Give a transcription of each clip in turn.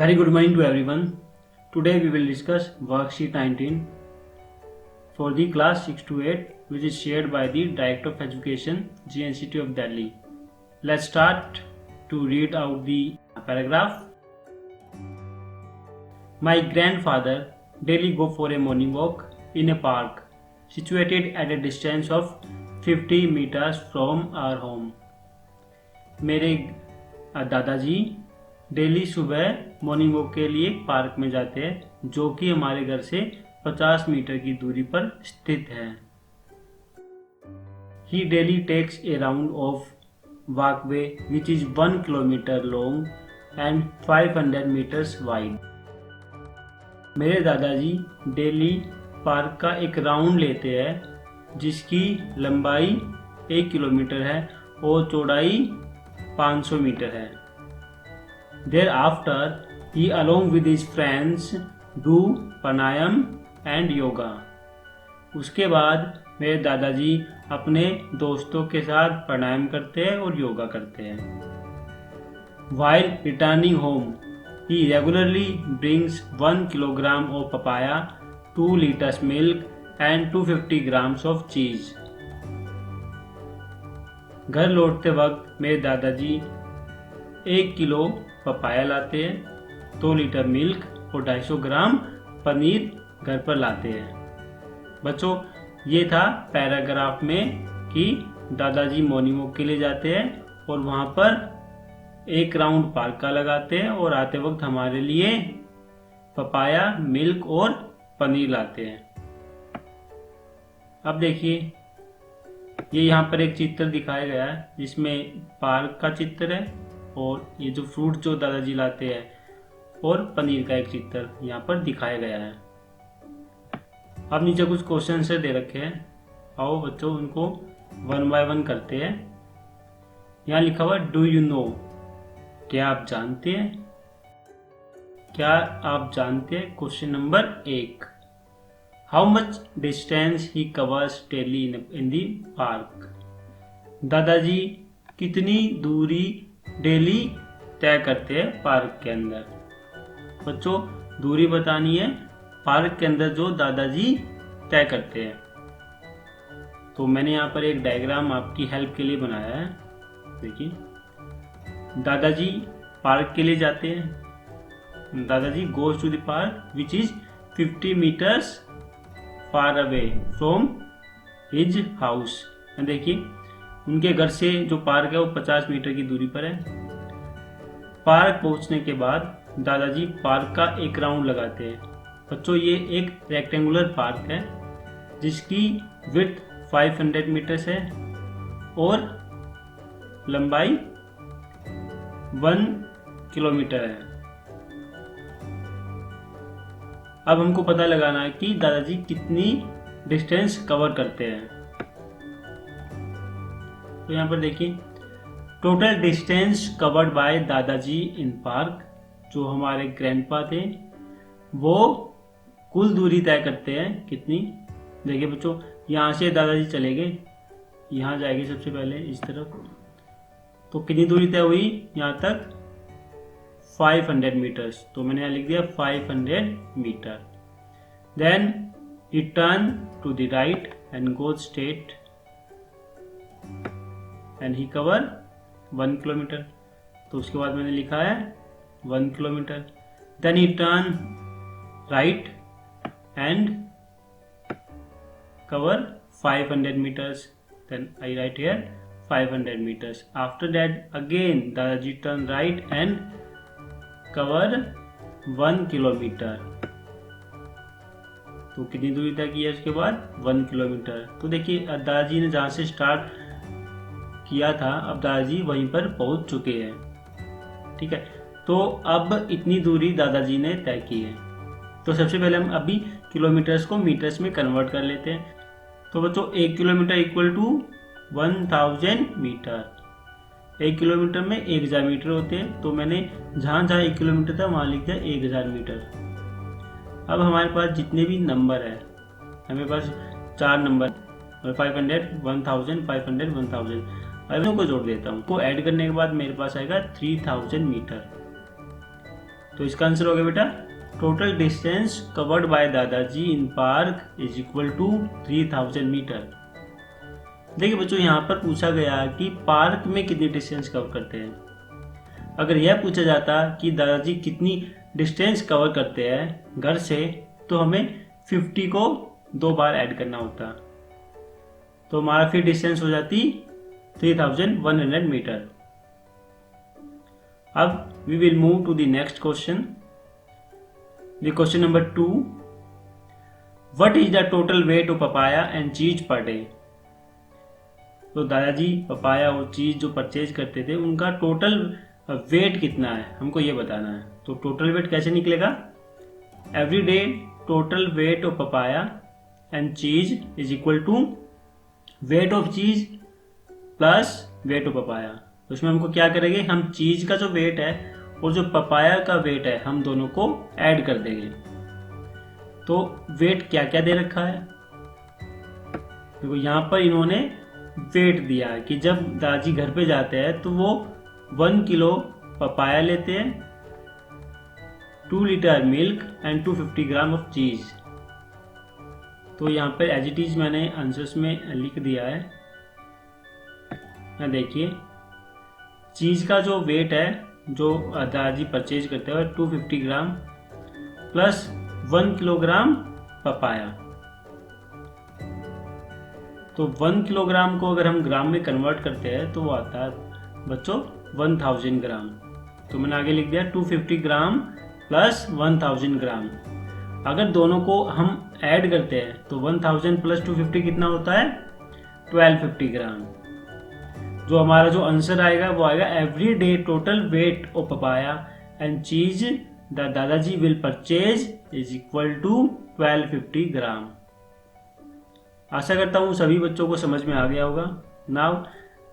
Very good morning to everyone. Today we will discuss worksheet 19 for the class 6 to 8 which is shared by the Director of Education GNCT of Delhi. Let's start to read out the paragraph. My grandfather daily go for a morning walk in a park situated at a distance of 50 meters from our home. मेरे दादाजी daily सुबह morning walk के लिए park में जाते हैं जो कि हमारे घर से 50 मीटर की दूरी पर स्थित है. He daily takes a round of walkway which is 1 kilometer long and 500 meters wide. मेरे दादाजी डेली पार्क का एक राउंड लेते हैं जिसकी लंबाई 1 किलोमीटर है और चौड़ाई 500 मीटर है. Thereafter, he along with his friends do pranayam and yoga. उसके बाद मेरे दादाजी अपने दोस्तों के साथ प्राणायाम करते हैं और योगा करते हैं. While returning home, he regularly brings 1 kilogram of papaya, 2 liters milk and 250 grams of cheese. घर लौटते वक्त मेरे दादाजी 1 किलो पपाया लाते हैं, 2 लीटर मिल्क और 250 ग्राम पनीर घर पर लाते हैं. बच्चों, ये था पैराग्राफ में कि दादाजी मॉर्निंग वॉक के लिए जाते हैं और वहाँ पर एक राउंड पार्क का लगाते हैं और आते वक्त हमारे लिए पपाया, मिल्क और पनीर लाते हैं. अब देखिए, ये यहाँ पर एक चित्र दिखाया गया है जिसमें पार्क का चित्र है और ये जो फ्रूट जो दादाजी लाते हैं और पनीर का एक चित्र यहाँ पर दिखाया गया है. अब नीचे कुछ क्वेश्चन से दे रखे हैं. आओ बच्चों, उनको वन बाय वन करते हैं. यहाँ लिखा हुआ डू यू नो, क्या आप जानते हैं. क्या आप जानते हैं. Question number 1, how much distance he covers daily in the park. दादाजी कितनी दूरी डेली तय करते हैं पार्क के अंदर. बच्चों, दूरी बतानी है पार्क के अंदर जो दादाजी तय करते हैं. तो मैंने यहाँ पर एक डायग्राम आपकी हेल्प के लिए बनाया है. देखिए, दादाजी पार्क के लिए जाते हैं. दादाजी goes to the park which is 50 metres far away from his house. देखिए, उनके घर से जो पार्क है वो 50 मीटर की दूरी पर है. पार्क पहुंचने के बाद दादाजी पार्क का एक राउंड लगाते हैं. बच्चों, ये एक रेक्टेंगुलर पार्क है जिसकी विड्थ 500 मीटर्स है और लंबाई 1 किलोमीटर है. अब हमको पता लगाना है कि दादाजी कितनी डिस्टेंस कवर करते हैं. तो यहाँ पर देखिए, टोटल डिस्टेंस कवर्ड बाय दादाजी इन पार्क, जो हमारे ग्रैंडपा थे वो कुल दूरी तय करते हैं कितनी. देखिए बच्चों, यहाँ से दादाजी चले गए, यहाँ जाएंगे सबसे पहले इस तरफ, तो कितनी दूरी तय हुई यहाँ तक 500 मीटर्स. तो मैंने यहाँ लिख दिया 500 metre. Then he turn to the right and go straight and he cover 1 kilometre. तो उसके बाद मैंने लिखा है 1 kilometre. Then he turn right and cover 500 meters. Then I write here 500 meters. After that again Dadaji turn right and cover 1 kilometer. तो कितनी दूरी तय की है उसके बाद 1 किलोमीटर. तो देखिए, दादाजी ने जहाँ से स्टार्ट किया था अब दादाजी वहीं पर पहुंच चुके हैं. ठीक है, तो अब इतनी दूरी दादाजी ने तय की है. तो सबसे पहले हम अभी किलोमीटर्स को मीटर्स में कन्वर्ट कर लेते हैं. तो बच्चों, 1 kilometre equal to 1000 metre. 1 kilometre में 1000 मीटर होते हैं. तो मैंने जहाँ जहाँ 1 किलोमीटर था वहाँ लिख दिया 1000 मीटर. अब हमारे पास जितने भी नंबर है, हमारे पास 4 नंबर 500, 1000, 500, 1000. अब इनको जोड़ देता हूँ. को ऐड करने के बाद मेरे पास आएगा 3000 मीटर. तो इसका आंसर हो गया बेटा टोटल डिस्टेंस कवर्ड बाय दादाजी in park is equal to 3000 metre. देखिए बच्चों, यहाँ पर पूछा गया कि पार्क में कितनी डिस्टेंस कवर करते हैं। अगर यह पूछा जाता कि दादाजी कितनी डिस्टेंस कवर करते हैं घर से, तो हमें 50 को 2 बार ऐड करना होता, तो हमारा फिर डिस्टेंस हो जाती 3100 मीटर। अब we will move to the next question. The question number 2, what is the total weight of papaya and cheese per day. तो दादाजी पपाया और चीज जो परचेज करते थे उनका टोटल वेट कितना है, हमको ये बताना है। तो टोटल वेट कैसे निकलेगा, every day total weight of papaya and cheese is equal to weight of cheese plus weight of papaya. तो इसमें हमको क्या करेंगे, हम चीज का जो वेट है और जो पपाया का वेट है हम दोनों को ऐड कर देंगे। तो वेट क्या क्या दे रखा है, देखो यहाँ पर इन्होंने वेट दिया है कि जब दादाजी घर पे जाते हैं तो वो 1 किलो पपाया लेते हैं, 2 litre milk and 250 gram of चीज। तो यहाँ पर एज इट इज मैंने आंसर्स में लिख दिया है। यहाँ देखिए चीज का जो वेट है जो दादाजी परचेज करते हैं 250 ग्राम प्लस 1 किलोग्राम पपाया। तो 1 किलोग्राम को अगर हम ग्राम में कन्वर्ट करते हैं तो वो आता है बच्चों 1000 ग्राम। तो मैंने आगे लिख दिया 250 ग्राम प्लस 1000 ग्राम। अगर दोनों को हम ऐड करते हैं तो 1000 प्लस 250 कितना होता है 1250 ग्राम। जो हमारा जो आंसर आएगा वो आएगा every day total weight of papaya and cheese the दादाजी will purchase is equal to 1250 gram. आशा करता हूँ सभी बच्चों को समझ में आ गया होगा। Now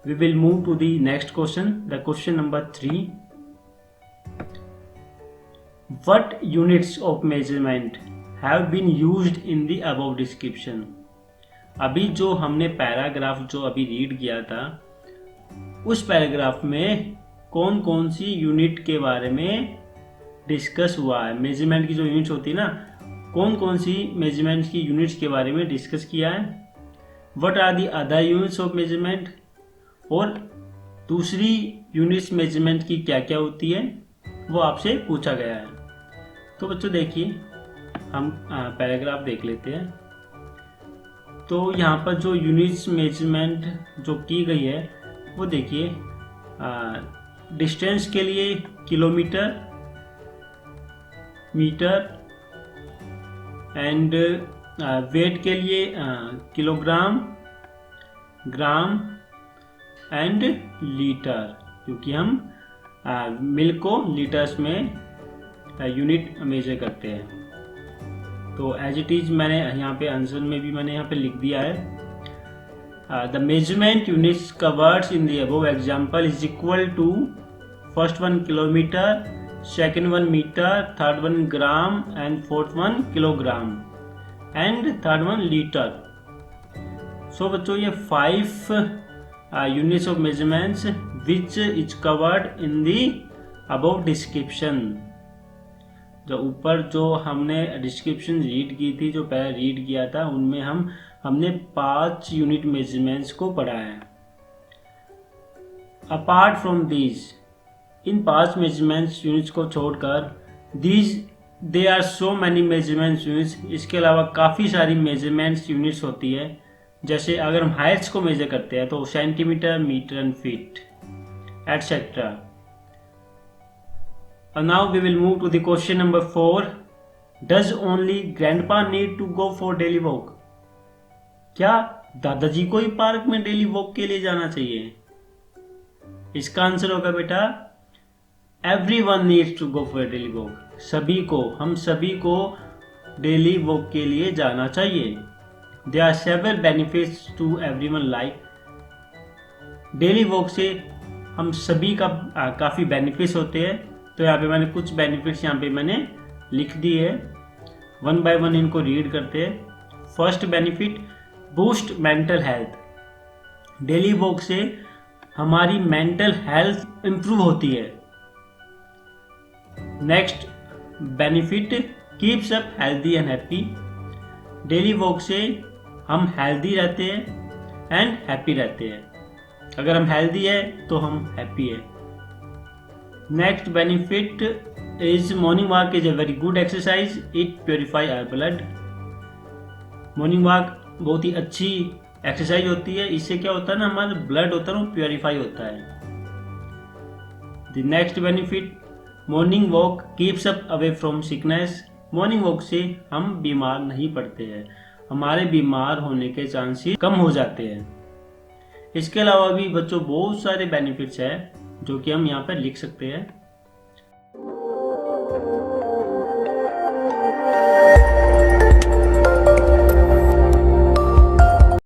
we will move to the next question, the question number 3, what units of measurement have been used in the above description. अभी जो हमने पैराग्राफ जो अभी रीड किया था उस पैराग्राफ में कौन कौन सी यूनिट के बारे में डिस्कस हुआ है, मेजरमेंट की जो यूनिट्स होती है ना, कौन कौन सी मेजरमेंट की यूनिट्स के बारे में डिस्कस किया है। What are the other units of measurement, और दूसरी यूनिट्स मेजरमेंट की क्या क्या होती है वो आपसे पूछा गया है। तो बच्चों देखिए हम पैराग्राफ देख लेते हैं। तो यहाँ पर जो यूनिट्स मेजरमेंट जो की गई है वो देखिए, डिस्टेंस के लिए किलोमीटर, मीटर एंड वेट के लिए किलोग्राम, ग्राम एंड लीटर, क्योंकि हम मिल्क को लीटर्स में यूनिट मेजर करते हैं। तो एज इट इज मैंने यहाँ पे आंसर में भी मैंने यहाँ पे लिख दिया है, the measurement units covered in the above example is equal to first one kilometre, second one metre, third one gram and fourth one kilogram and third one litre. So बच्चों ये 5 units of measurements which is covered in the above description. जो ऊपर जो हमने description read की थी, जो पहले रीड किया था, उनमें हमने 5 यूनिट मेजरमेंट्स को पढ़ा है। अपार्ट फ्रॉम दीज, इन 5 मेजरमेंट्स यूनिट्स को छोड़कर, they are so many measurements units, इसके अलावा काफ़ी सारी मेजरमेंट्स यूनिट्स होती है। जैसे अगर हम हाइट्स को मेजर करते हैं तो centimetre, metre and feet etcetera. And now we will move to the question number 4. Does only grandpa need to go for daily walk? क्या दादाजी को ही पार्क में डेली वॉक के लिए जाना चाहिए? इसका आंसर होगा बेटा everyone needs to go for a daily walk. सभी को, हम सभी को डेली वॉक के लिए जाना चाहिए। There are several benefits to everyone like. Daily walk से हम सभी का काफ़ी बेनिफिट्स होते हैं। तो यहाँ पे मैंने कुछ बेनिफिट्स यहाँ पे मैंने लिख दिए है, 1 बाय 1 इनको रीड करते हैं। First benefit, boost mental health. Daily walk से हमारी मेंटल हेल्थ इंप्रूव होती है। Next benefit keeps up healthy and happy. Daily walk से हम हेल्दी रहते हैं एंड हैप्पी रहते हैं। अगर हम हेल्दी है तो हम हैप्पी है। Next benefit is morning walk is a very good exercise, it purify our blood. Morning walk बहुत ही अच्छी एक्सरसाइज होती है, इससे क्या होता है ना, हमारा ब्लड होता है वो प्योरीफाई होता है। The next benefit, morning walk keeps up away from sickness. Morning walk से हम बीमार नहीं पड़ते हैं, हमारे बीमार होने के चांसेस कम हो जाते हैं। इसके अलावा भी बच्चों बहुत सारे बेनिफिट्स हैं जो कि हम यहाँ पर लिख सकते हैं।